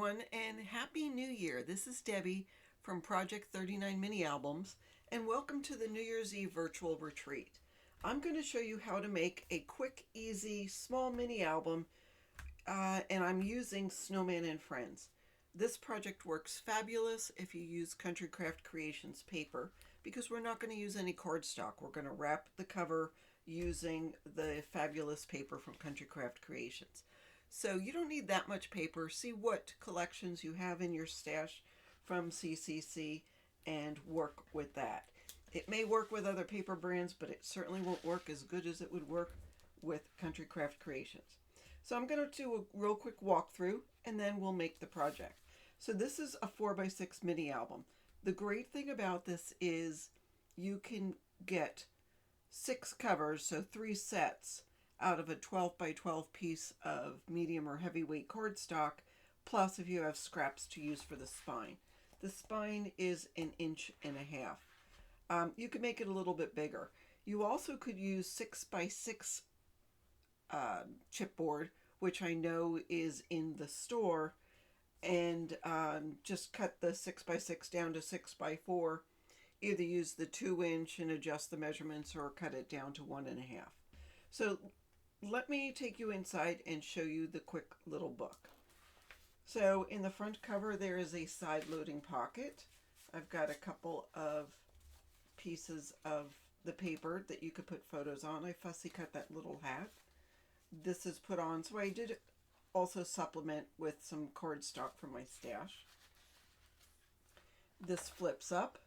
everyone, and Happy New Year. This is Debbie from Project 39 Mini Albums, and welcome to the New Year's Eve virtual retreat. I'm going to show you how to make a quick, easy, small mini album, and I'm using Snowman and Friends. This project works fabulous if you use Country Craft Creations paper, because we're not going to use any cardstock. We're going to wrap the cover using the fabulous paper from Country Craft Creations. So you don't need that much paper. See what collections you have in your stash from CCC and work with that. It may work with other paper brands, but it certainly won't work as good as it would work with Country Craft Creations. So I'm going to do a real quick walkthrough and then we'll make the project. So this is a 4x6 mini album. The great thing about this is you can get 6 covers, so 3 sets, out of a 12 by 12 piece of medium or heavyweight cardstock, plus if you have scraps to use for the spine. The spine is 1.5 inches. You could make it a little bit bigger. You also could use 6 by 6 chipboard, which I know is in the store, and just cut the 6 by 6 down to 6 by 4. Either use the 2-inch and adjust the measurements or cut it down to 1.5. So let me take you inside and show you the quick little book. So in the front cover there is a side loading pocket. I've got a couple of pieces of the paper that you could put photos on. I fussy cut that little hat. This is put on, so I did also supplement with some cardstock from my stash. This flips up.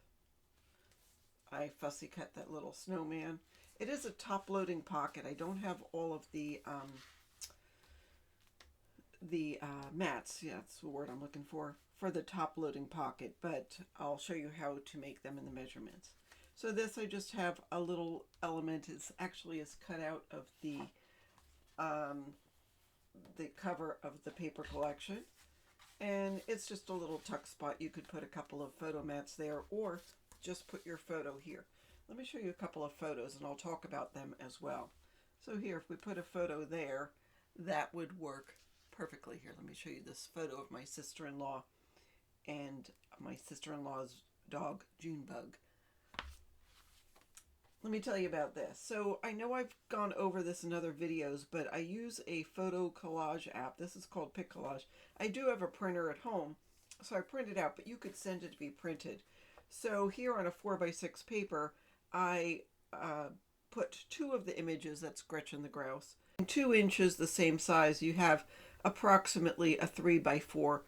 I fussy cut that little snowman. It is a top loading pocket. I don't have all of the mats, yeah, that's the word I'm looking for the top loading pocket, but I'll show you how to make them in the measurements. So this, I just have a little element. It's actually is cut out of the cover of the paper collection, and it's just a little tuck spot. You could put a couple of photo mats there or just put your photo here. Let me show you a couple of photos and I'll talk about them as well. So here, if we put a photo there, that would work perfectly. Here, let me show you this photo of my sister-in-law and my sister-in-law's dog, Junebug. Let me tell you about this. So I know I've gone over this in other videos, but I use a photo collage app. This is called Pic Collage. I do have a printer at home, so I print it out, but you could send it to be printed. So here on a 4x6 paper, I put 2 of the images. That's Gretchen the grouse. In 2 inches, the same size, you have approximately a 3x4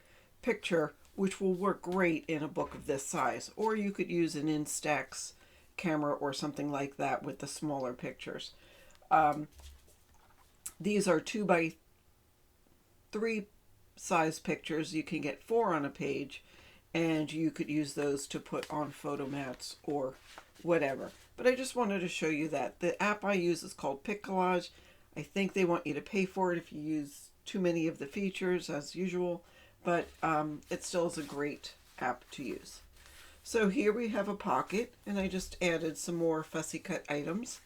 picture, which will work great in a book of this size. Or you could use an Instax camera or something like that with the smaller pictures. These are 2x3 size pictures. You can get 4 on a page, and you could use those to put on photo mats or whatever. But I just wanted to show you that. The app I use is called Pic Collage. I think they want you to pay for it if you use too many of the features, as usual, but it still is a great app to use. So here we have a pocket, and I just added some more fussy cut items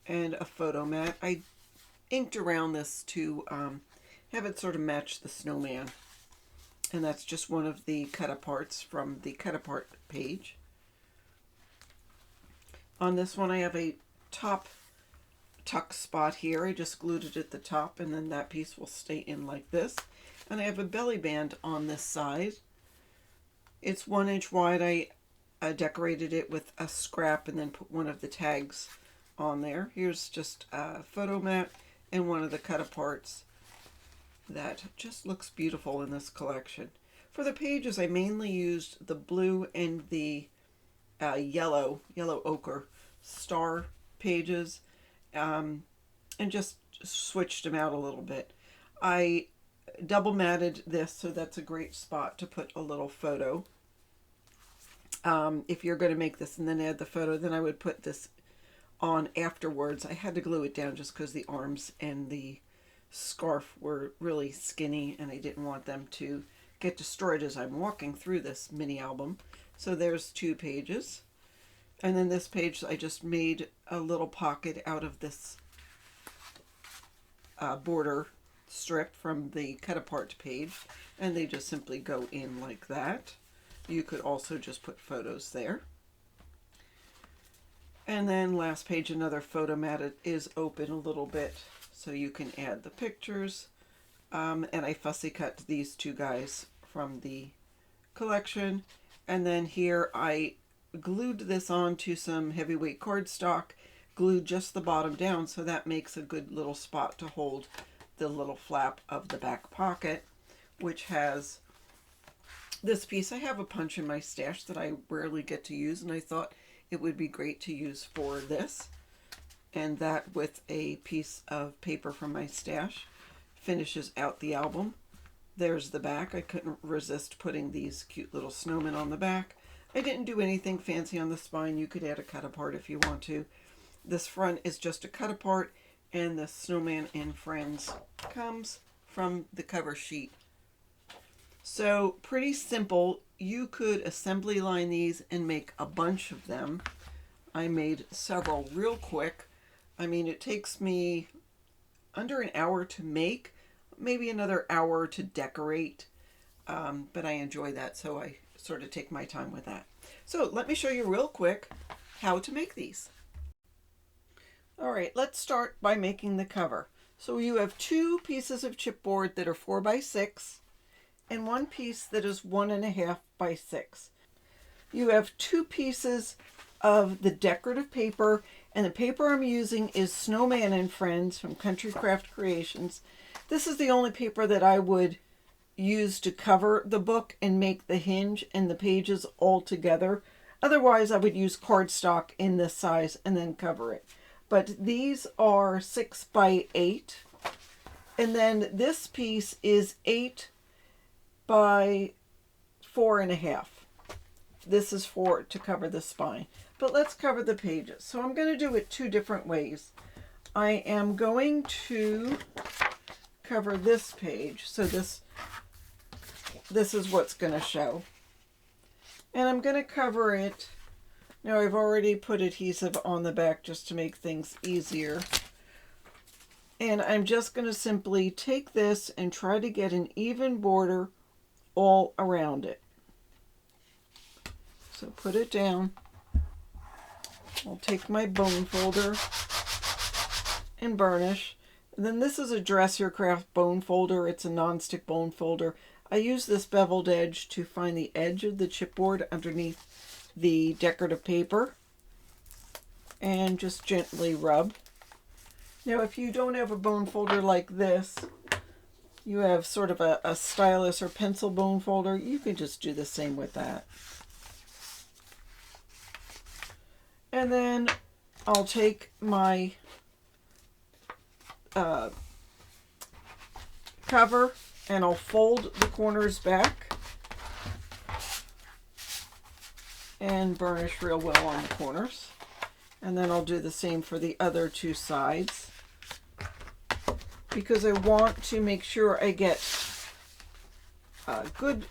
and a photo mat. I inked around this to have it sort of match the snowman. And that's just one of the cut aparts from the cut apart page. On this one I have a top tuck spot here. I just glued it at the top, and then that piece will stay in like this. And I have a belly band on this side. It's 1 inch wide. I decorated it with a scrap and then put one of the tags on there. Here's just a photo mat and one of the cut aparts that just looks beautiful in this collection. For the pages, I mainly used the blue and the yellow ochre star pages, and just switched them out a little bit. I double matted this, so that's a great spot to put a little photo. If you're going to make this and then add the photo, then I would put this on afterwards. I had to glue it down just because the arms and the scarf were really skinny and I didn't want them to get destroyed as I'm walking through this mini album. So there's 2 pages. And then this page, I just made a little pocket out of this border strip from the cut apart page, and they just simply go in like that. You could also just put photos there. And then last page, another photo mat is open a little bit, so you can add the pictures. And I fussy cut these two guys from the collection. And then here I glued this onto some heavyweight cardstock, glued just the bottom down, so that makes a good little spot to hold the little flap of the back pocket, which has this piece. I have a punch in my stash that I rarely get to use, and I thought it would be great to use for this. And that, with a piece of paper from my stash, finishes out the album. There's the back. I couldn't resist putting these cute little snowmen on the back. I didn't do anything fancy on the spine. You could add a cut apart if you want to. This front is just a cut apart, and the Snowman and Friends comes from the cover sheet. So pretty simple. You could assembly line these and make a bunch of them. I made several real quick. I mean, it takes me under an hour to make, maybe another hour to decorate, but I enjoy that, so I sort of take my time with that. So let me show you real quick how to make these. All right, let's start by making the cover. So you have two pieces of chipboard that are 4 by 6 and one piece that is 1.5 by 6. You have two pieces of the decorative paper, and the paper I'm using is Snowman and Friends from Country Craft Creations. This is the only paper that I would use to cover the book and make the hinge and the pages all together. Otherwise, I would use cardstock in this size and then cover it. But these are 6 by 8. And then this piece is 8 by 4.5. This is to cover the spine. But let's cover the pages. So I'm going to do it two different ways. I am going to cover this page. So this is what's going to show. And I'm going to cover it. Now I've already put adhesive on the back just to make things easier. And I'm just going to simply take this and try to get an even border all around it. So put it down. I'll take my bone folder and burnish. And then this is a Dress Your Craft bone folder. It's a non-stick bone folder. I use this beveled edge to find the edge of the chipboard underneath the decorative paper and just gently rub. Now if you don't have a bone folder like this, you have sort of a stylus or pencil bone folder, you can just do the same with that. And then I'll take my cover and I'll fold the corners back and burnish real well on the corners. And then I'll do the same for the other two sides, because I want to make sure I get good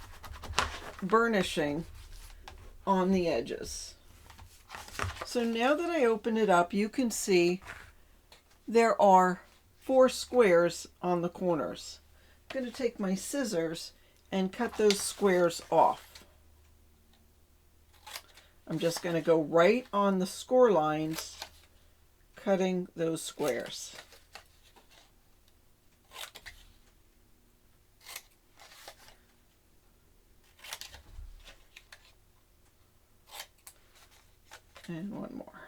burnishing on the edges. So now that I open it up, you can see there are 4 squares on the corners. I'm going to take my scissors and cut those squares off. I'm just going to go right on the score lines, cutting those squares. And one more.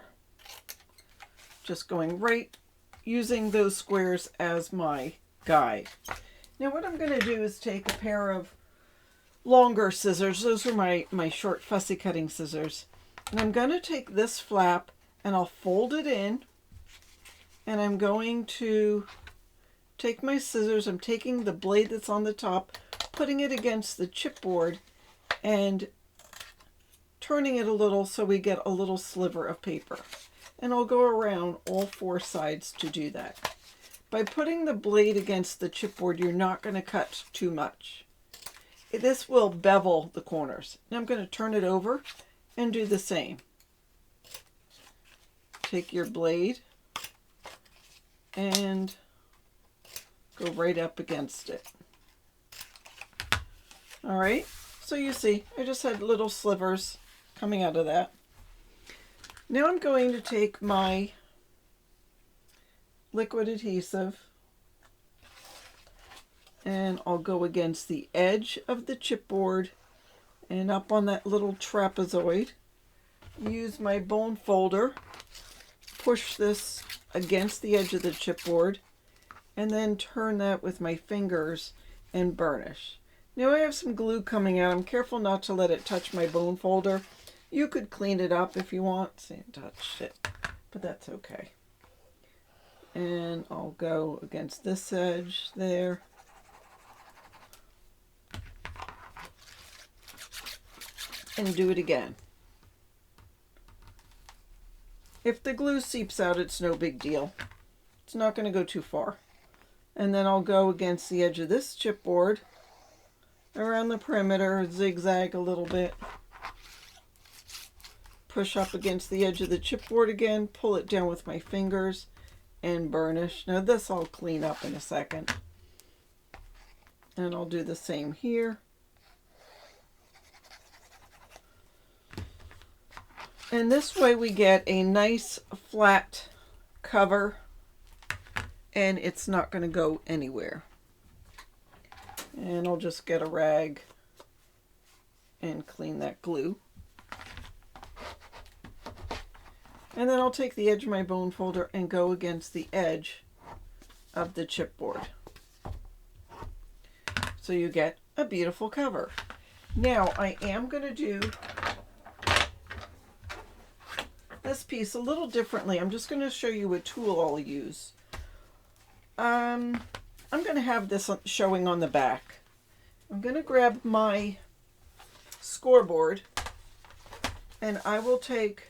Just going right, using those squares as my guide. Now what I'm going to do is take a pair of longer scissors. Those are my short fussy cutting scissors. And I'm going to take this flap and I'll fold it in. And I'm going to take my scissors. I'm taking the blade that's on the top, putting it against the chipboard and turning it a little so we get a little sliver of paper. And I'll go around all 4 sides to do that. By putting the blade against the chipboard, you're not going to cut too much. This will bevel the corners. Now I'm going to turn it over and do the same. Take your blade and go right up against it. All right, so you see, I just had little slivers coming out of that. Now I'm going to take my liquid adhesive and I'll go against the edge of the chipboard and up on that little trapezoid. Use my bone folder, push this against the edge of the chipboard, and then turn that with my fingers and burnish. Now I have some glue coming out. I'm careful not to let it touch my bone folder. You could clean it up if you want. See, I touched it, but that's okay. And I'll go against this edge there. And do it again. If the glue seeps out, it's no big deal. It's not going to go too far. And then I'll go against the edge of this chipboard, around the perimeter, zigzag a little bit. Push up against the edge of the chipboard again, pull it down with my fingers, and burnish. Now this I'll clean up in a second. And I'll do the same here. And this way we get a nice flat cover and it's not going to go anywhere. And I'll just get a rag and clean that glue. And then I'll take the edge of my bone folder and go against the edge of the chipboard. So you get a beautiful cover. Now I am going to do this piece a little differently. I'm just going to show you a tool I'll use. I'm going to have this showing on the back. I'm going to grab my scoreboard and I will take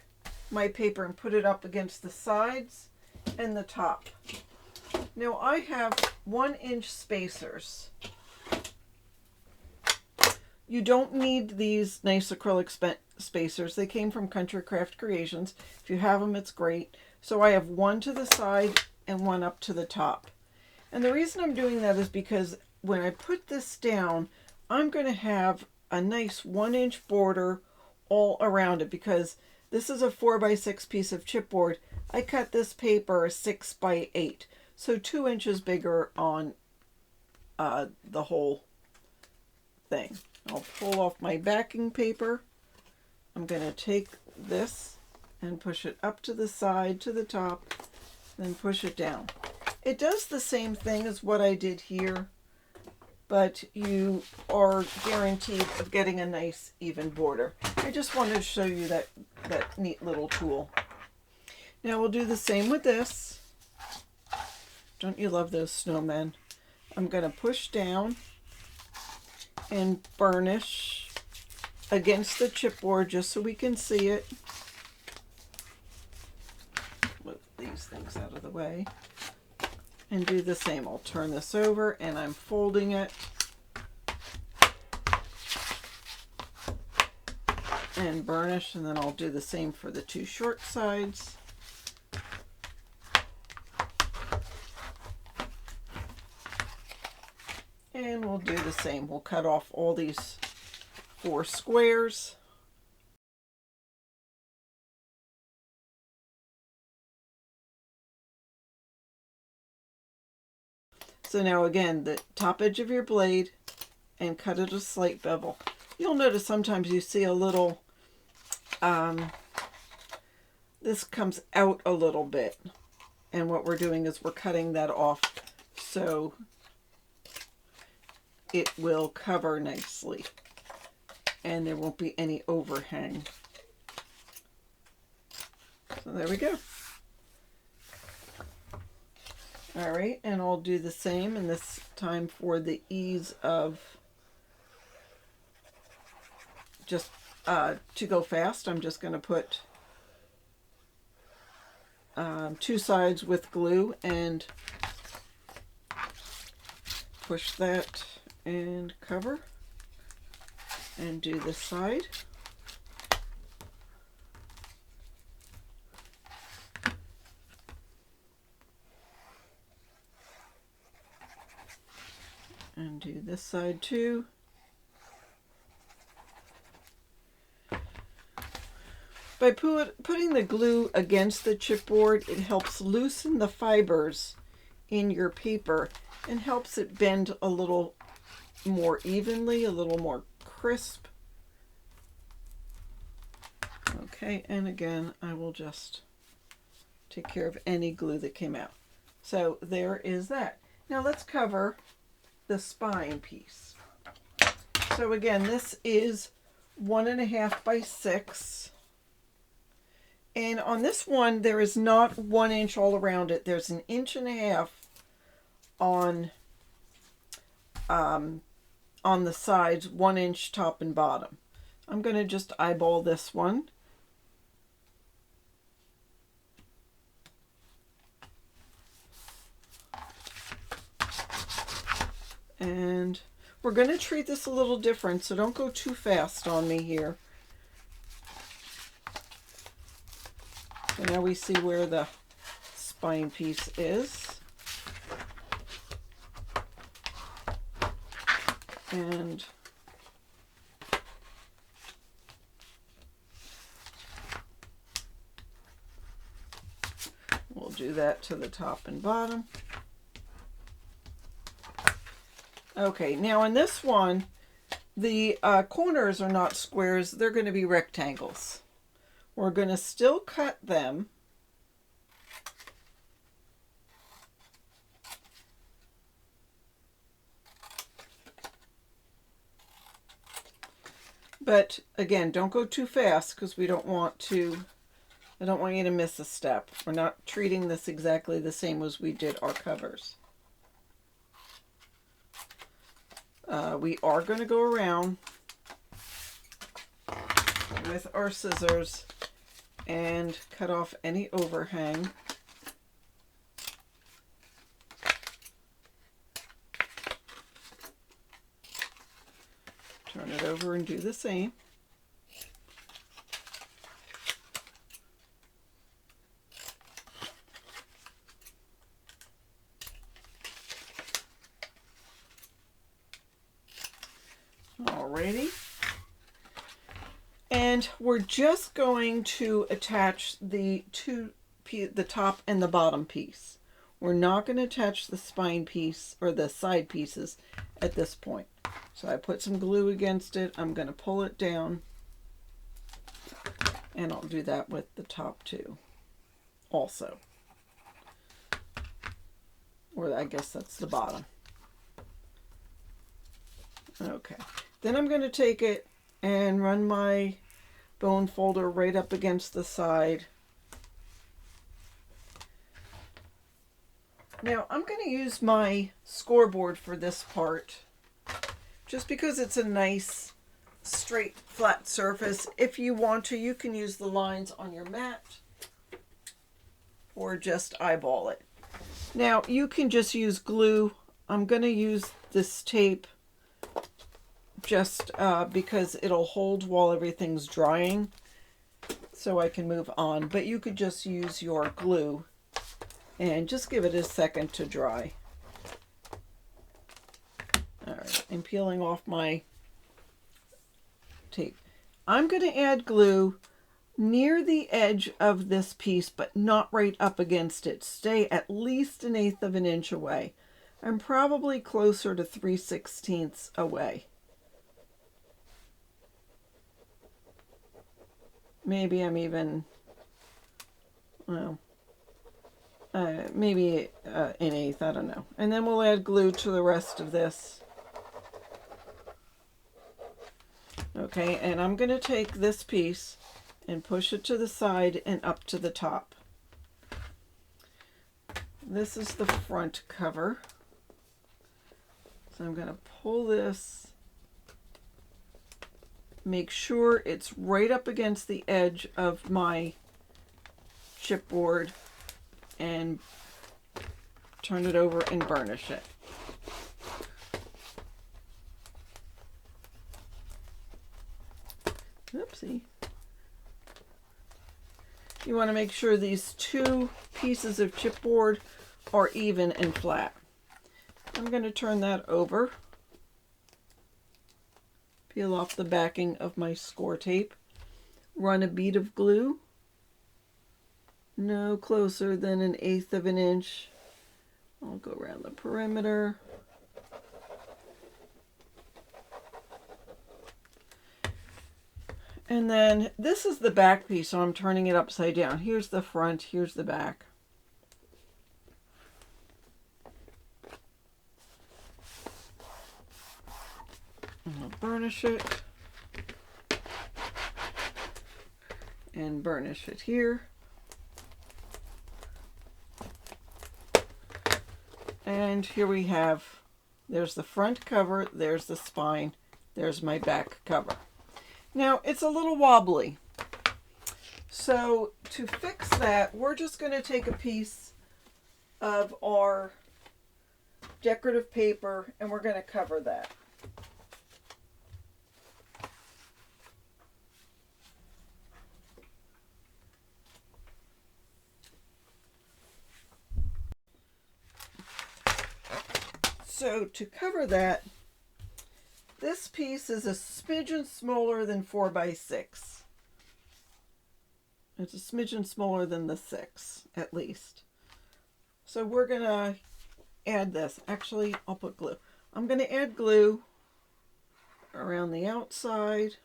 my paper and put it up against the sides and the top. Now I have 1-inch spacers. You don't need these nice acrylic spacers. They came from Country Craft Creations. If you have them, it's great. So I have one to the side and one up to the top. And the reason I'm doing that is because when I put this down, I'm going to have a nice 1-inch border all around it because this is a 4x6 piece of chipboard. I cut this paper 6x8, so 2 inches bigger on the whole thing. I'll pull off my backing paper. I'm going to take this and push it up to the side, to the top, then push it down. It does the same thing as what I did here, but you are guaranteed of getting a nice even border. I just wanted to show you that neat little tool. Now we'll do the same with this. Don't you love those snowmen? I'm going to push down and burnish against the chipboard just so we can see it. Move these things out of the way. And do the same. I'll turn this over and I'm folding it. And burnish, and then I'll do the same for the two short sides. And we'll do the same. We'll cut off all these 4 squares. So now again, the top edge of your blade and cut it a slight bevel. You'll notice sometimes you see a little, this comes out a little bit. And what we're doing is we're cutting that off so it will cover nicely and there won't be any overhang. So there we go. All right, and I'll do the same, and this time for the ease of just to go fast, I'm just going to put 2 sides with glue and push that and cover and do this side. And do this side too. By putting the glue against the chipboard, it helps loosen the fibers in your paper and helps it bend a little more evenly, a little more crisp. Okay, and again, I will just take care of any glue that came out. So there is that. Now let's cover the spine piece. So again, this is 1.5 by 6. And on this one, there is not 1 inch all around it. There's 1.5 inches on the sides, 1 inch top and bottom. I'm going to just eyeball this one. And we're going to treat this a little different, so don't go too fast on me here. So now we see where the spine piece is. And we'll do that to the top and bottom. Okay, now in this one, the corners are not squares, they're going to be rectangles. We're going to still cut them. But again, don't go too fast because we don't want to, I don't want you to miss a step. We're not treating this exactly the same as we did our covers. We are going to go around with our scissors and cut off any overhang. Turn it over and do the same. Alrighty. And we're just going to attach the top and the bottom piece. We're not going to attach the spine piece or the side pieces at this point. So I put some glue against it. I'm going to pull it down. And I'll do that with the top too. Also. Or I guess that's the bottom. Okay. Then I'm going to take it and run my bone folder right up against the side. Now I'm going to use my scoreboard for this part just because it's a nice straight flat surface. If you want to, you can use the lines on your mat or just eyeball it. Now you can just use glue. I'm going to use this tape just because it'll hold while everything's drying so I can move on, but you could just use your glue and just give it a second to dry. Alright, I'm peeling off my tape. I'm going to add glue near the edge of this piece, but not right up against it. Stay at least 1/8 inch away. I'm probably closer to 3/16 away. Maybe I'm even, well, maybe 1/8, I don't know. And then we'll add glue to the rest of this. Okay, and I'm going to take this piece and push it to the side and up to the top. This is the front cover. So I'm going to pull this. Make sure it's right up against the edge of my chipboard and turn it over and burnish it. Oopsie. You want to make sure these two pieces of chipboard are even and flat. I'm going to turn that over. Peel off the backing of my score tape. Run a bead of glue. No closer than 1/8 of an inch. I'll go around the perimeter. And then this is the back piece, so I'm turning it upside down. Here's the front, here's the back. And I'll burnish it. And burnish it here. And here we have, there's the front cover, there's the spine, there's my back cover. Now, it's a little wobbly. So to fix that, we're just going to take a piece of our decorative paper and we're going to cover that. So to cover that, this piece is a smidgen smaller than 4x6. It's a smidgen smaller than the 6, at least. So we're going to add this. Actually, I'll put glue. I'm going to add glue around the outside.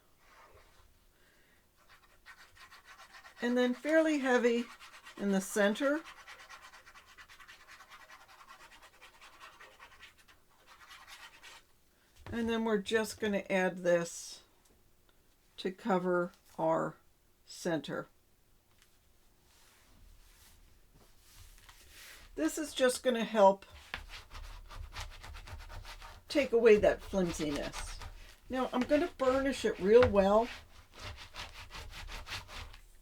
And then fairly heavy in the center. And then we're just going to add this to cover our center. This is just going to help take away that flimsiness. Now I'm going to burnish it real well,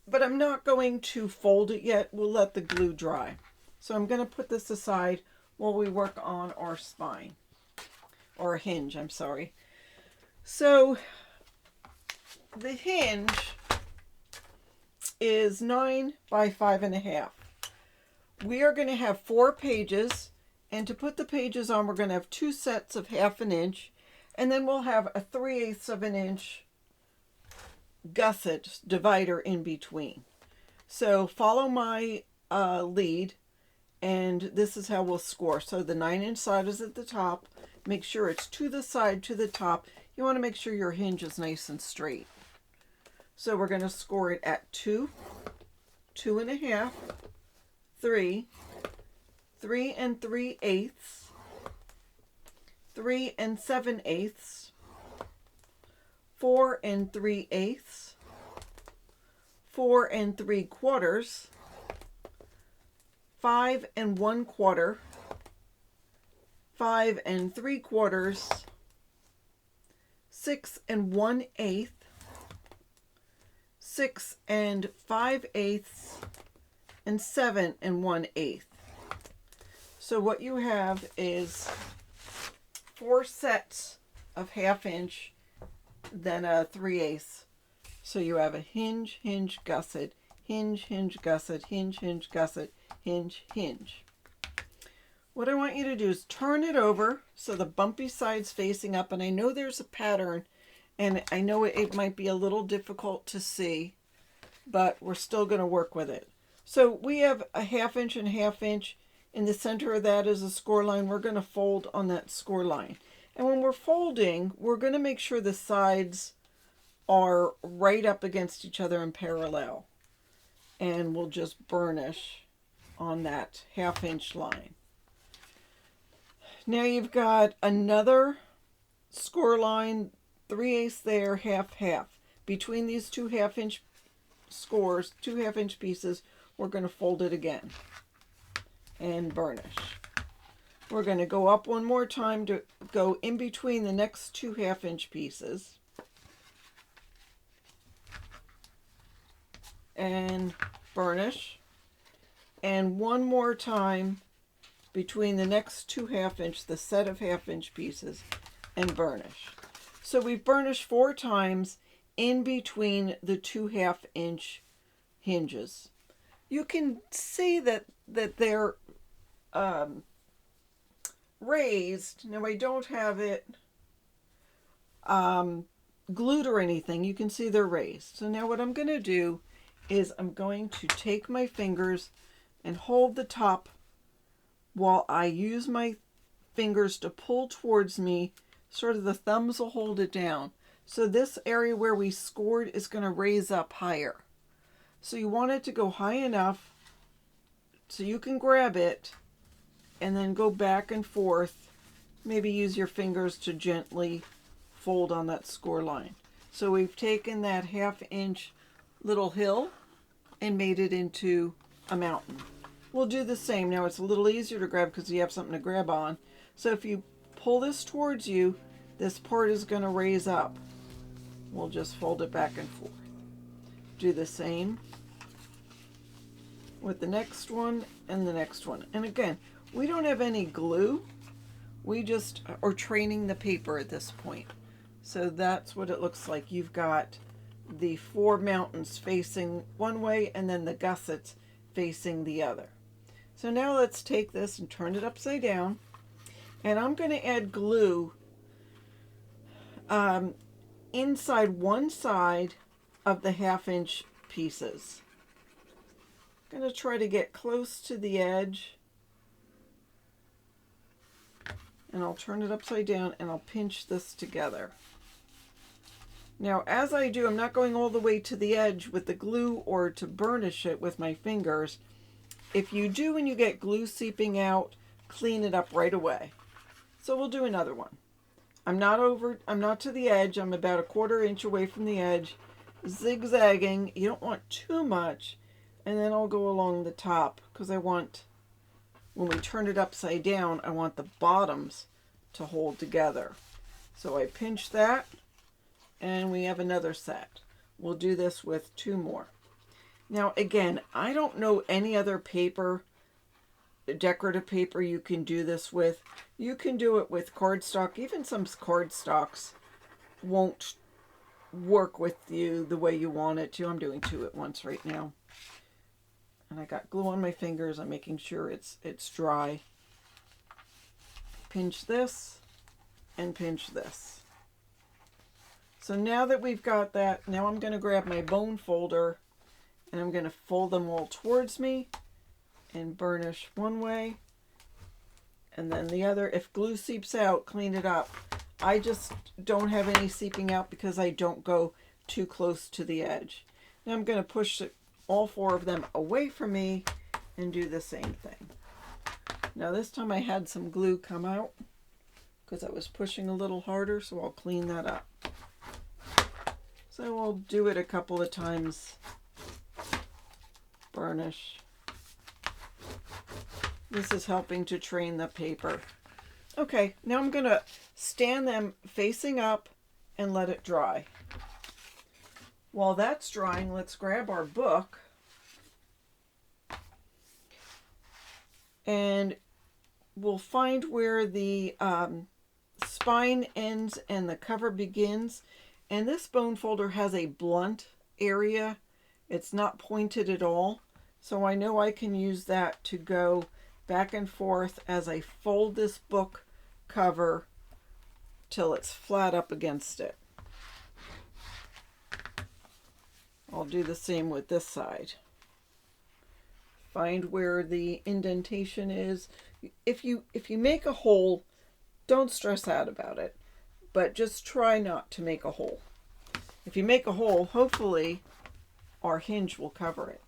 but I'm not going to fold it yet. We'll let the glue dry. So I'm going to put this aside while we work on our spine. Or hinge, I'm sorry. So the hinge is 9 by 5.5. We are going to have 4 pages, and to put the pages on, we're going to have 2 sets of 1/2 inch, and then we'll have a 3/8 of an inch gusset divider in between. So follow my lead, and this is how we'll score. So the 9-inch side is at the top. Make sure it's to the side, to the top. You want to make sure your hinge is nice and straight. So we're going to score it at 2, 2.5, 3, 3 3/8, 3 7/8, 4 3/8, 4 3/4, 5 1/4, 5 3/4, 6 1/8, 6 5/8, and 7 1/8. So what you have is 4 sets of 1/2 inch, then a 3/8. So you have a hinge, hinge, gusset, hinge, hinge, gusset, hinge, hinge, gusset, hinge, hinge. What I want you to do is turn it over so the bumpy side's facing up. And I know there's a pattern, and I know it might be a little difficult to see, but we're still going to work with it. So we have a 1/2 inch and 1/2 inch. In the center of that is a score line. We're going to fold on that score line. And when we're folding, we're going to make sure the sides are right up against each other and parallel. And we'll just burnish on that 1/2 inch line. Now you've got another score line, 3/8 there, 1/2. Between these 2 1/2 inch scores, 2 1/2 inch pieces, we're going to fold it again and burnish. We're going to go up one more time to go in between the next 2 1/2 inch pieces. And burnish. And one more time between the next 2 1/2 inch, the set of 1/2 inch pieces, and burnish. So we've burnished 4 times in between the 2 1/2 inch hinges. You can see that they're raised. Now I don't have it glued or anything. You can see they're raised. So now what I'm going to do is I'm going to take my fingers and hold the top while I use my fingers to pull towards me. Sort of the thumbs will hold it down. So this area where we scored is going to raise up higher. So you want it to go high enough so you can grab it and then go back and forth. Maybe use your fingers to gently fold on that score line. So we've taken that 1/2 inch little hill and made it into a mountain. We'll do the same. Now it's a little easier to grab because you have something to grab on. So if you pull this towards you, this part is going to raise up. We'll just fold it back and forth. Do the same with the next one and the next one. And again, we don't have any glue. We just are training the paper at this point. So that's what it looks like. You've got the 4 mountains facing one way and then the gussets facing the other. So now let's take this and turn it upside down. And I'm going to add glue inside one side of the 1/2 inch pieces. I'm going to try to get close to the edge. And I'll turn it upside down and I'll pinch this together. Now as I do, I'm not going all the way to the edge with the glue or to burnish it with my fingers. If you do and you get glue seeping out, clean it up right away. So we'll do another one. I'm not to the edge. I'm about 1/4 inch away from the edge, zigzagging. You don't want too much. And then I'll go along the top because I want, when we turn it upside down, I want the bottoms to hold together. So I pinch that and we have another set. We'll do this with 2 more. Now again, I don't know any other paper, decorative paper you can do this with. You can do it with cardstock. Even some cardstocks won't work with you the way you want it to. I'm doing 2 at once right now. And I got glue on my fingers. I'm making sure it's dry. Pinch this and pinch this. So now that we've got that, now I'm going to grab my bone folder and I'm going to fold them all towards me and burnish one way and then the other. If glue seeps out, clean it up. I just don't have any seeping out because I don't go too close to the edge. Now I'm going to push all 4 of them away from me and do the same thing. Now this time I had some glue come out because I was pushing a little harder, so I'll clean that up. So I'll do it a couple of times. Burnish. This is helping to train the paper. Okay, now I'm going to stand them facing up and let it dry. While that's drying, let's grab our book and we'll find where the spine ends and the cover begins. And this bone folder has a blunt area. It's not pointed at all. So I know I can use that to go back and forth as I fold this book cover till it's flat up against it. I'll do the same with this side. Find where the indentation is. If you make a hole, don't stress out about it, but just try not to make a hole. If you make a hole, hopefully our hinge will cover it.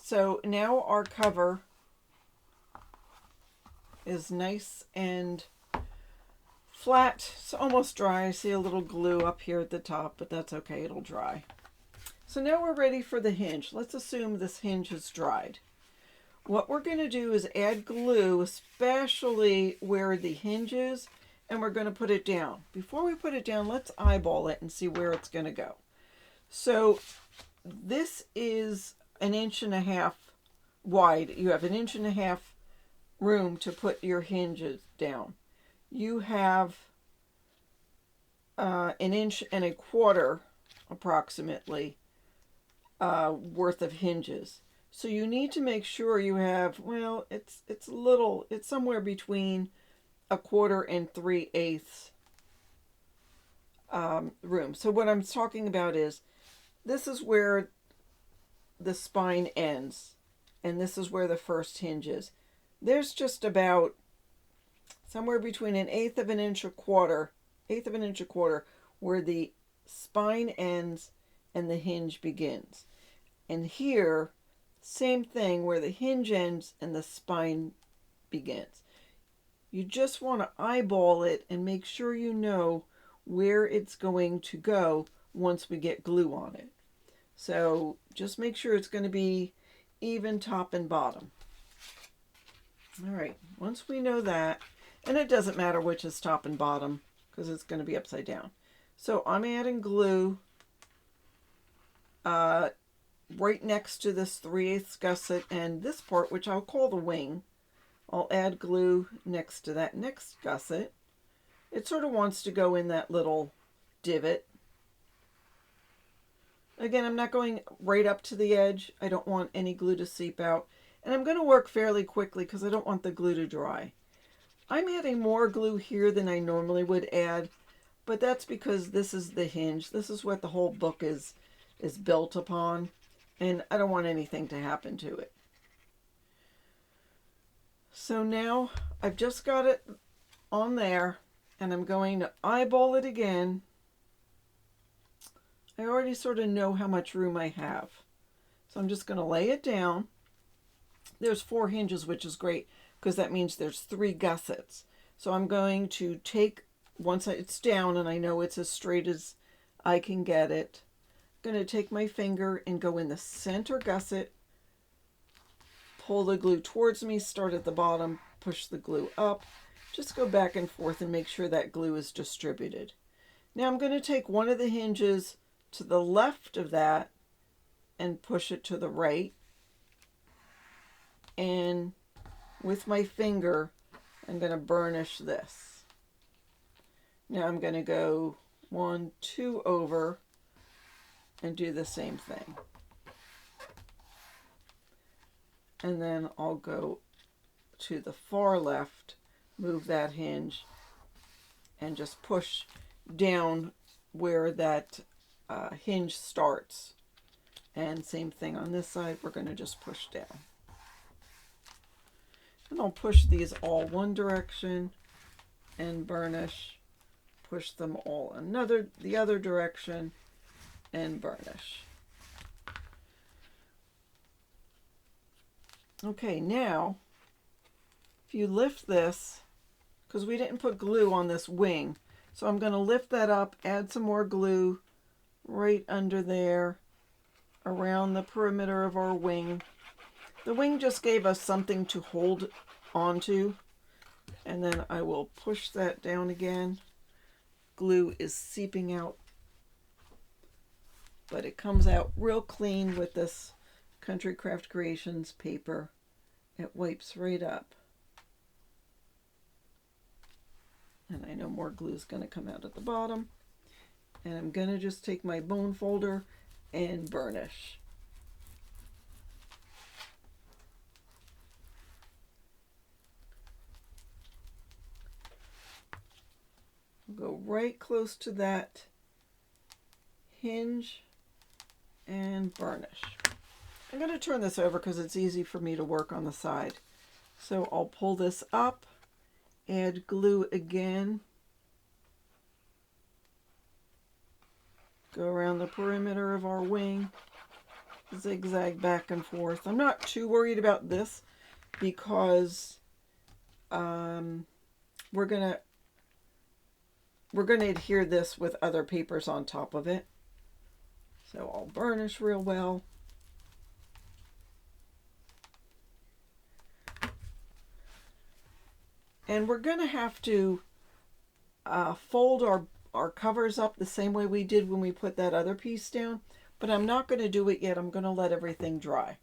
So now our cover is nice and flat. It's almost dry. I see a little glue up here at the top, but that's okay. It'll dry. So now we're ready for the hinge. Let's assume this hinge is dried. What we're going to do is add glue, especially where the hinge is, and we're going to put it down. Before we put it down, let's eyeball it and see where it's going to go. So this is 1.5 inches wide. You have 1.5 inches room to put your hinges down. You have 1.25 inches approximately worth of hinges. So you need to make sure you have, well, it's somewhere between 1/4 and 3/8 room. So what I'm talking about is, this is where the spine ends, and this is where the first hinge is. There's just about somewhere between 1/8 of an inch, a quarter, where the spine ends and the hinge begins. And here, same thing, where the hinge ends and the spine begins. You just want to eyeball it and make sure you know where it's going to go once we get glue on it. So just make sure it's going to be even top and bottom. All right, once we know that, and it doesn't matter which is top and bottom because it's going to be upside down. So I'm adding glue right next to this 3/8 gusset and this part, which I'll call the wing. I'll add glue next to that next gusset. It sort of wants to go in that little divot. Again, I'm not going right up to the edge. I don't want any glue to seep out. And I'm going to work fairly quickly because I don't want the glue to dry. I'm adding more glue here than I normally would add, but that's because this is the hinge. This is what the whole book is built upon, and I don't want anything to happen to it. So now I've just got it on there, and I'm going to eyeball it again. I already sort of know how much room I have. So I'm just going to lay it down. There's 4 hinges, which is great because that means there's 3 gussets. So I'm going to take, once it's down and I know it's as straight as I can get it, I'm going to take my finger and go in the center gusset, pull the glue towards me, start at the bottom, push the glue up, just go back and forth and make sure that glue is distributed. Now I'm going to take one of the hinges to the left of that and push it to the right, and with my finger I'm going to burnish this. Now I'm going to go 1, 2 over and do the same thing, and then I'll go to the far left, move that hinge and just push down where that hinge starts, and same thing on this side, we're going to just push down. And I'll push these all one direction and burnish, push them all the other direction and burnish. Okay, now if you lift this, because we didn't put glue on this wing, so I'm going to lift that up, add some more glue right under there around the perimeter of our wing. The wing just gave us something to hold onto, and then I will push that down again. Glue is seeping out, but it comes out real clean with this Country Craft Creations paper. It wipes right up. And I know more glue is going to come out at the bottom. And I'm going to just take my bone folder and burnish. Go right close to that hinge and burnish. I'm going to turn this over because it's easy for me to work on the side. So I'll pull this up, add glue again, go around the perimeter of our wing, zigzag back and forth. I'm not too worried about this because we're gonna adhere this with other papers on top of it. So I'll burnish real well. And we're going to have to fold our covers up the same way we did when we put that other piece down, but I'm not going to do it yet. I'm going to let everything dry.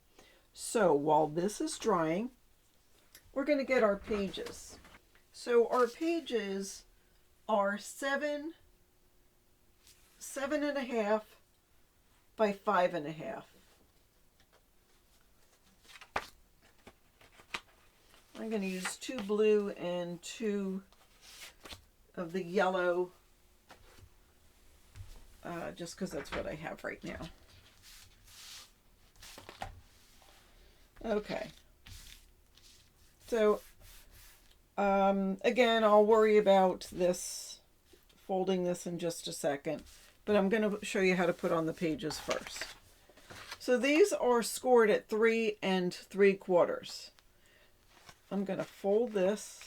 So while this is drying, we're going to get our pages. So our pages are 7.5 by 5.5. I'm going to use 2 blue and 2 of the yellow, just because that's what I have right now. Okay. So, again, I'll worry about this, folding this in just a second, but I'm going to show you how to put on the pages first. So these are scored at 3 3/4. I'm going to fold this,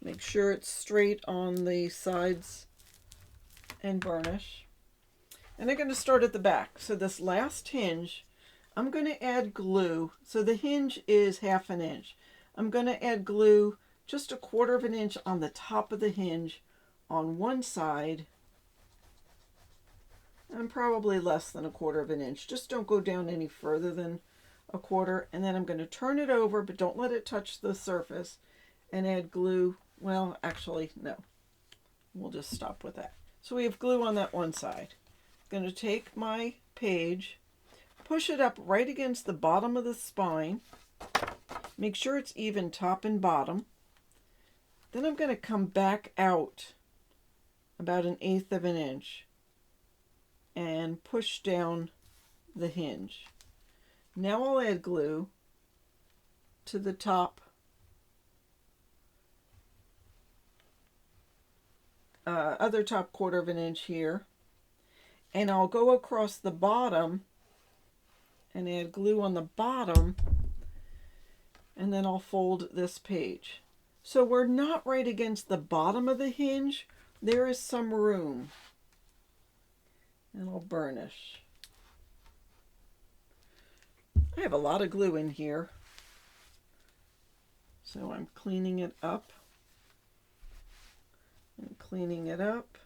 make sure it's straight on the sides, and burnish. And I'm going to start at the back. So this last hinge, I'm going to add glue. So the hinge is 1/2 inch. I'm going to add glue just 1/4 inch on the top of the hinge on one side, and probably less than 1/4 inch. Just don't go down any further than 1/4. And then I'm going to turn it over, but don't let it touch the surface, and add glue. Well, actually, no. We'll just stop with that. So we have glue on that one side. I'm going to take my page, push it up right against the bottom of the spine. Make sure it's even top and bottom. Then I'm going to come back out about 1/8 inch and push down the hinge. Now I'll add glue to the top other top 1/4 inch here, and I'll go across the bottom and add glue on the bottom, and then I'll fold this page. So we're not right against the bottom of the hinge. There is some room. And I'll burnish. I have a lot of glue in here, so I'm cleaning it up and cleaning it up,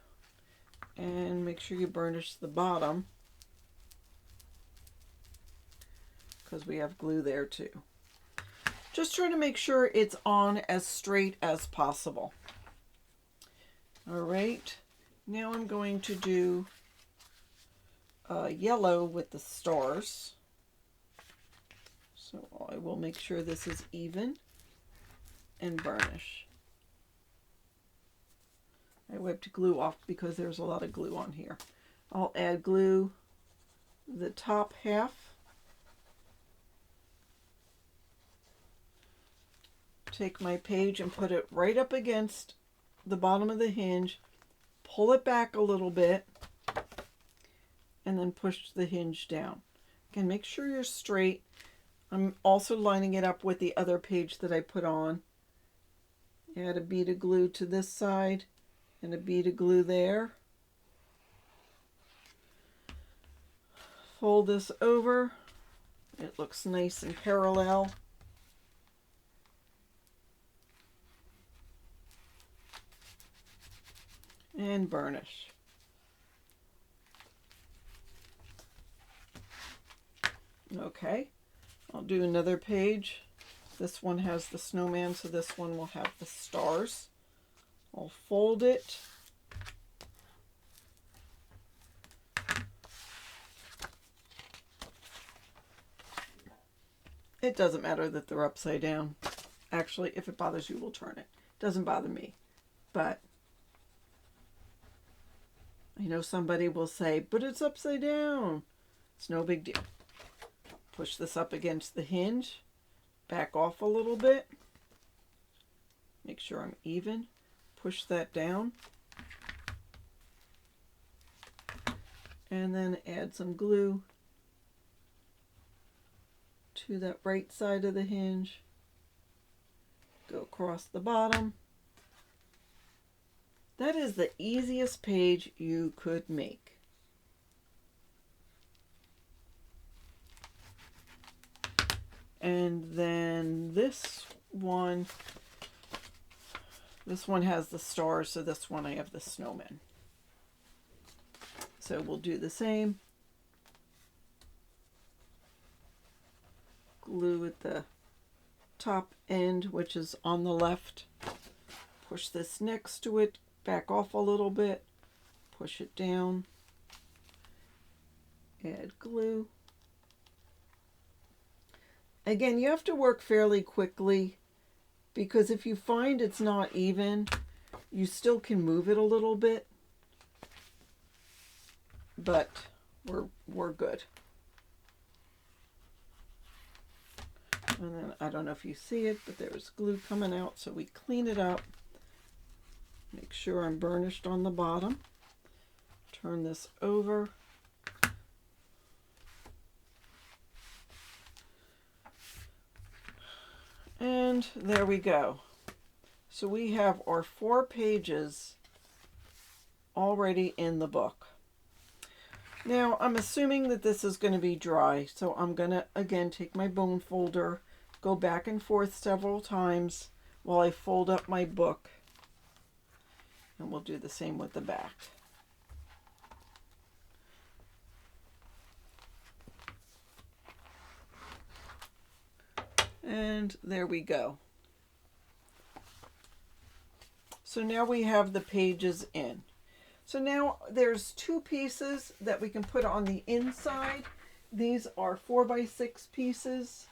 and make sure you burnish the bottom because we have glue there too. Just trying to make sure it's on as straight as possible. All right, now I'm going to do yellow with the stars. So I will make sure this is even and burnish. I wiped glue off because there's a lot of glue on here. I'll add glue the top half. Take my page and put it right up against the bottom of the hinge, pull it back a little bit, and then push the hinge down. Again, make sure you're straight. I'm also lining it up with the other page that I put on. Add a bead of glue to this side and a bead of glue there. Fold this over. It looks nice and parallel. And burnish. Okay, I'll do another page. This one has the snowman, so this one will have the stars. I'll fold it. It doesn't matter that they're upside down. Actually, if it bothers you, we'll turn it. Doesn't bother me, but I know somebody will say, but it's upside down. It's no big deal. Push this up against the hinge, back off a little bit, make sure I'm even, push that down, and then add some glue to that right side of the hinge, go across the bottom. That is the easiest page you could make. And then this one has the stars, so this one I have the snowman. So we'll do the same. Glue at the top end, which is on the left. Push this next to it, back off a little bit, push it down, add glue. Again, you have to work fairly quickly because if you find it's not even, You still can move it a little bit, but we're good. And then I don't know if you see it, but there's glue coming out, so we clean it up. Make sure I'm burnished on the bottom. Turn this over. And there we go. So we have our 4 pages already in the book. Now I'm assuming that this is going to be dry, so I'm going to again take my bone folder, go back and forth several times while I fold up my book, and we'll do the same with the back. And there we go. So now we have the pages in. So now there's 2 pieces that we can put on the inside. These are 4x6 pieces.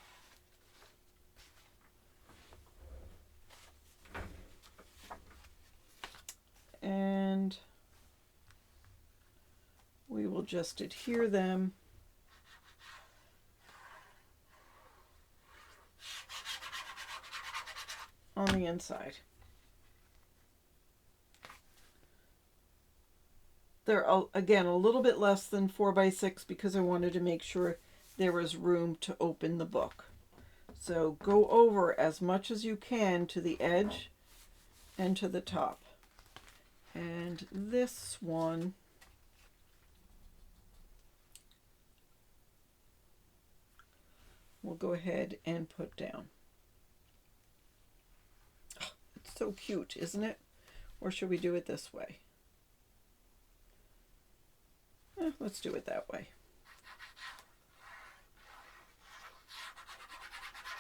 And we will just adhere them on the inside. They're, again, a little bit less than 4x6 because I wanted to make sure there was room to open the book. So go over as much as you can to the edge and to the top. And this one, we'll go ahead and put down. Oh, it's so cute, isn't it? Or should we do it this way? Let's do it that way.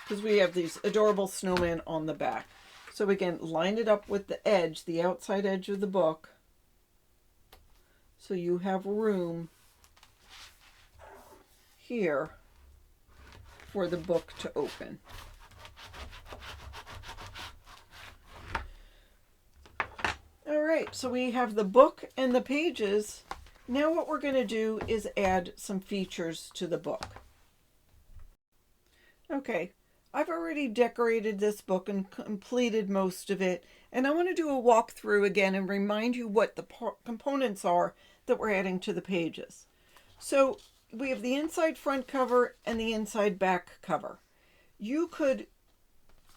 Because we have these adorable snowmen on the back. So again, line it up with the edge, the outside edge of the book, so you have room here for the book to open. All right, so we have the book and the pages. Now what we're going to do is add some features to the book. Okay, I've already decorated this book and completed most of it, and I want to do a walkthrough again and remind you what the components are that we're adding to the pages. So we have the inside front cover and the inside back cover. You could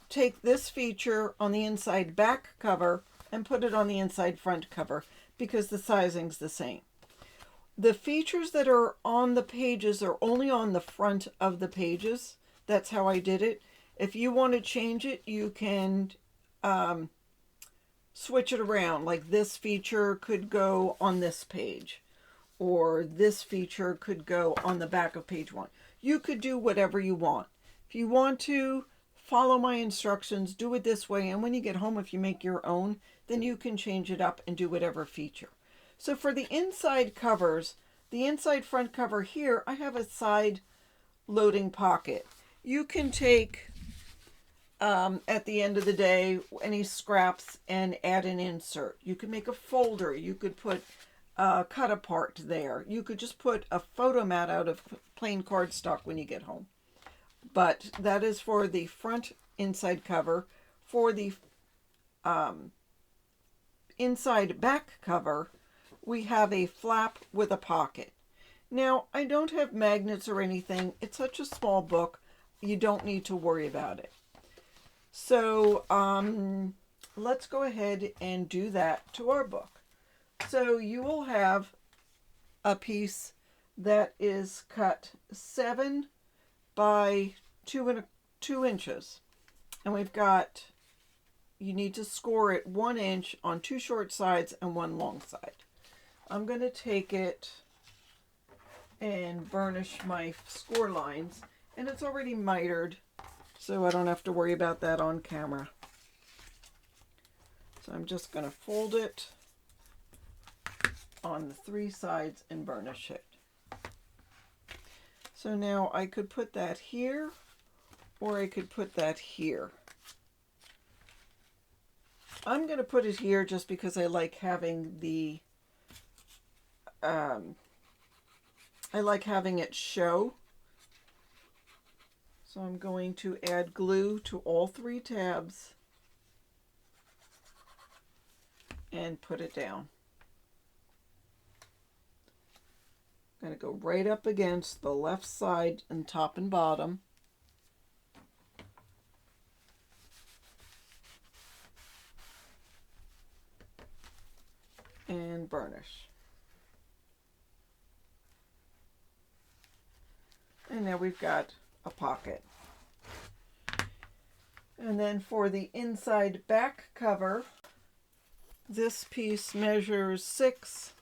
take this feature on the inside back cover and put it on the inside front cover because the sizing's the same. The features that are on the pages are only on the front of the pages. That's how I did it. If you want to change it, you can switch it around. Like this feature could go on this page, or this feature could go on the back of page 1. You could do whatever you want. If you want to follow my instructions, do it this way, and when you get home, if you make your own, then you can change it up and do whatever feature. So for the inside covers, the inside front cover here, I have a side loading pocket. You can take, at the end of the day, any scraps and add an insert. You could make a folder. You could put a cut apart there. You could just put a photo mat out of plain cardstock when you get home. But that is for the front inside cover. For the inside back cover, we have a flap with a pocket. Now, I don't have magnets or anything. It's such a small book, you don't need to worry about it. So let's go ahead and do that to our book. So you will have a piece that is cut 7 by 2 inches. And we've got, you need to score it 1 inch on 2 short sides and 1 long side. I'm going to take it and burnish my score lines, and it's already mitered, so I don't have to worry about that on camera. So I'm just going to fold it on the 3 sides and burnish it. So now I could put that here, or I could put that here. I'm going to put it here just because I like having the, I like having it show. So I'm going to add glue to all 3 tabs and put it down. I'm going to go right up against the left side and top and bottom. And burnish. And now we've got a pocket. And then for the inside back cover, this piece measures 6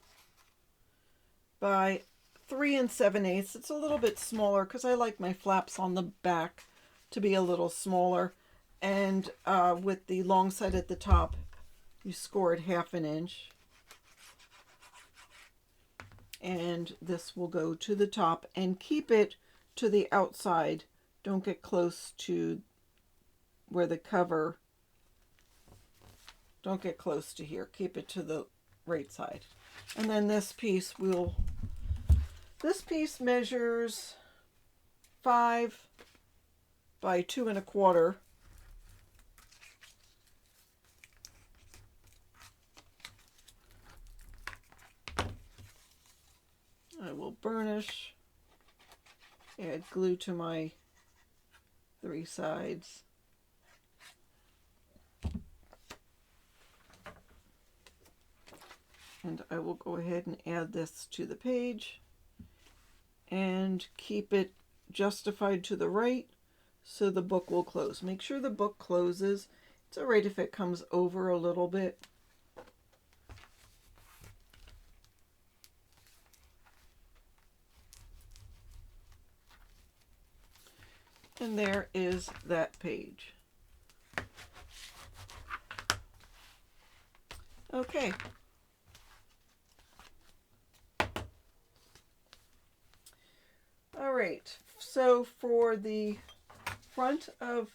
by 3 7/8. It's a little bit smaller because I like my flaps on the back to be a little smaller. And with the long side at the top, you score it 1/2 inch. And this will go to the top, and keep it to the outside. Don't get close to where the cover, don't get close to here. Keep it to the right side. And then this piece measures 5 by 2 1/4. I will burnish, add glue to my 3 sides. And I will go ahead and add this to the page and keep it justified to the right so the book will close. Make sure the book closes. It's all right if it comes over a little bit. And there is that page. Okay. All right, so for the front of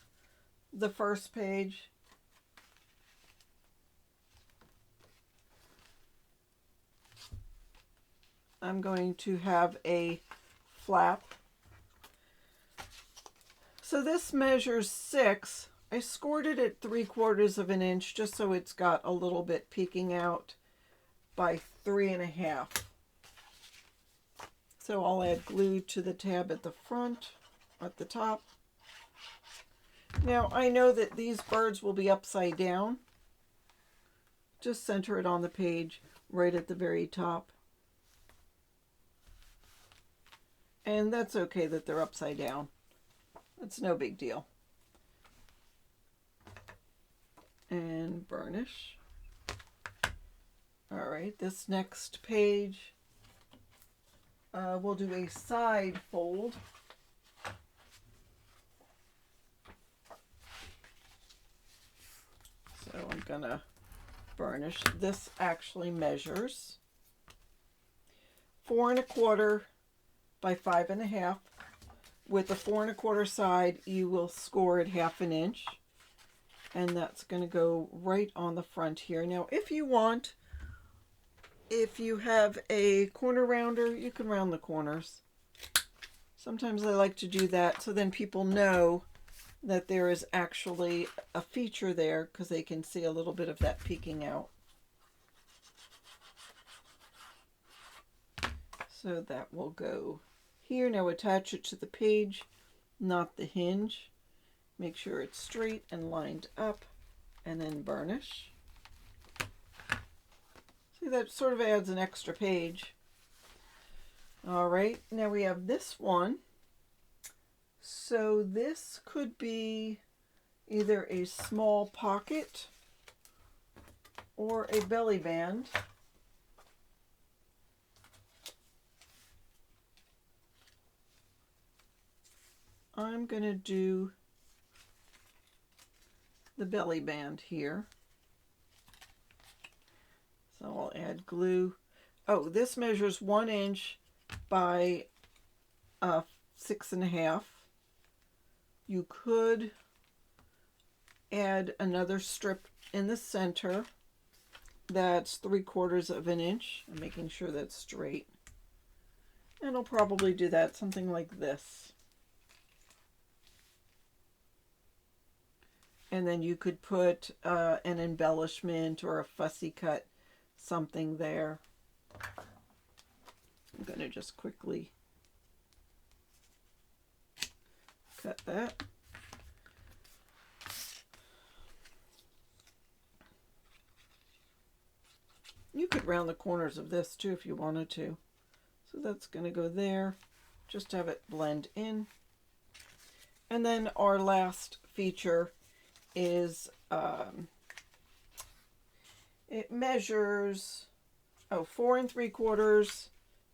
the first page, I'm going to have a flap. So this measures 6. I scored it at 3/4 inch just so it's got a little bit peeking out by 3 1/2. So I'll add glue to the tab at the front, at the top. Now I know that these birds will be upside down. Just center it on the page right at the very top. And that's okay that they're upside down. It's no big deal. And burnish. All right, this next page, we'll do a side fold. So I'm gonna burnish. This actually measures 4 1/4 by 5 1/2. With the 4 1/4 side, you will score it 1/2 inch. And that's going to go right on the front here. Now, if you want, if you have a corner rounder, you can round the corners. Sometimes I like to do that so then people know that there is actually a feature there because they can see a little bit of that peeking out. So that will go here. Now attach it to the page, not the hinge. Make sure it's straight and lined up, and then burnish. See, that sort of adds an extra page. All right, now we have this one. So this could be either a small pocket or a belly band. I'm going to do the belly band here. So I'll add glue. Oh, this measures 1 inch by 6 1/2. You could add another strip in the center. That's 3/4 of an inch. I'm making sure that's straight. And I'll probably do that something like this. And then you could put an embellishment or a fussy cut, something there. I'm going to just quickly cut that. You could round the corners of this too if you wanted to. So that's going to go there. Just have it blend in. And then our last feature is it measures 4 3/4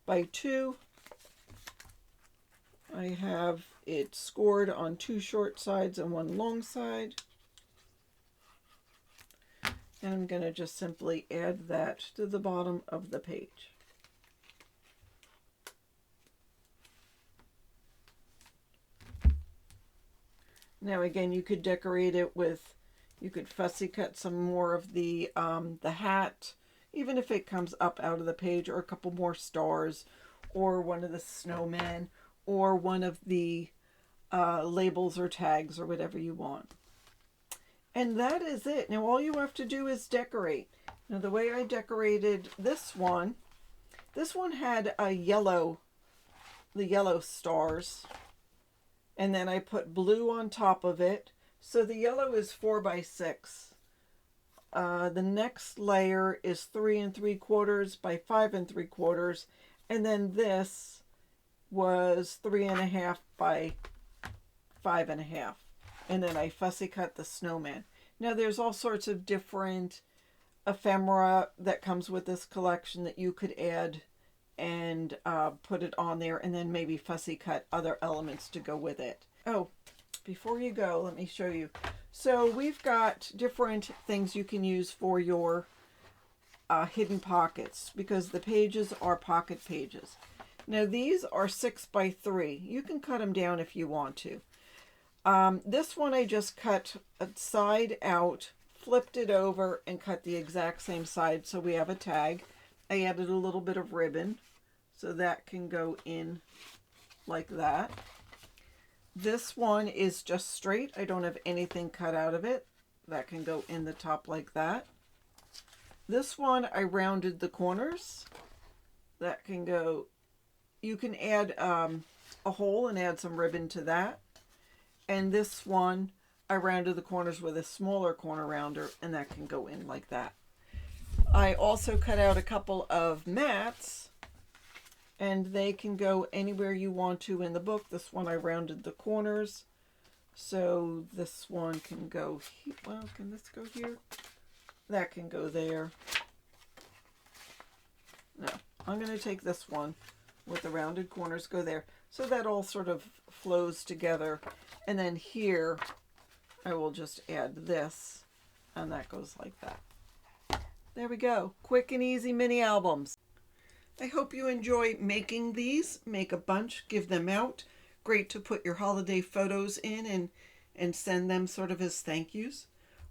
by 2. I have it scored on 2 short sides and 1 long side. And I'm going to just simply add that to the bottom of the page. Now again, you could decorate it with, you could fussy cut some more of the hat, even if it comes up out of the page, or a couple more stars, or one of the snowmen, or one of the labels or tags, or whatever you want. And that is it. Now all you have to do is decorate. Now the way I decorated this one had the yellow stars. And then I put blue on top of it. So the yellow is 4 by 6. The next layer is 3 3/4 by 5 3/4. And then this was 3 1/2 by 5 1/2. And then I fussy cut the snowman. Now there's all sorts of different ephemera that comes with this collection that you could add and put it on there, and then maybe fussy cut other elements to go with it. Oh, before you go, let me show you. So we've got different things you can use for your hidden pockets, because the pages are pocket pages. Now these are 6 by 3. You can cut them down if you want to. This one I just cut a side out, flipped it over, and cut the exact same side so we have a tag. I added a little bit of ribbon so that can go in like that. This one is just straight. I don't have anything cut out of it. That can go in the top like that. This one I rounded the corners. That can go, you can add a hole and add some ribbon to that. And this one I rounded the corners with a smaller corner rounder, and that can go in like that. I also cut out a couple of mats, and they can go anywhere you want to in the book. This one I rounded the corners, so this one can go here. Well, can this go here? That can go there. No, I'm going to take this one with the rounded corners, go there, so that all sort of flows together. And then here I will just add this, and that goes like that. There we go. Quick and easy mini albums. I hope you enjoy making these. Make a bunch, give them out. Great to put your holiday photos in and send them sort of as thank yous.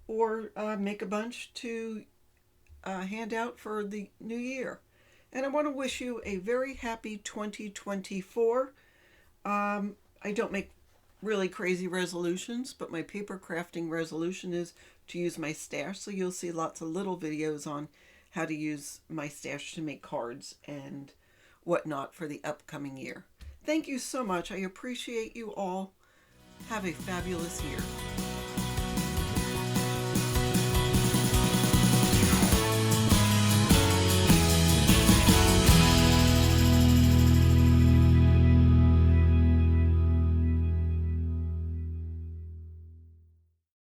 Or make a bunch to hand out for the new year. And I want to wish you a very happy 2024. I don't make really crazy resolutions, but my paper crafting resolution is to use my stash, so you'll see lots of little videos on how to use my stash to make cards and whatnot for the upcoming year. Thank you so much. I appreciate you all. Have a fabulous year.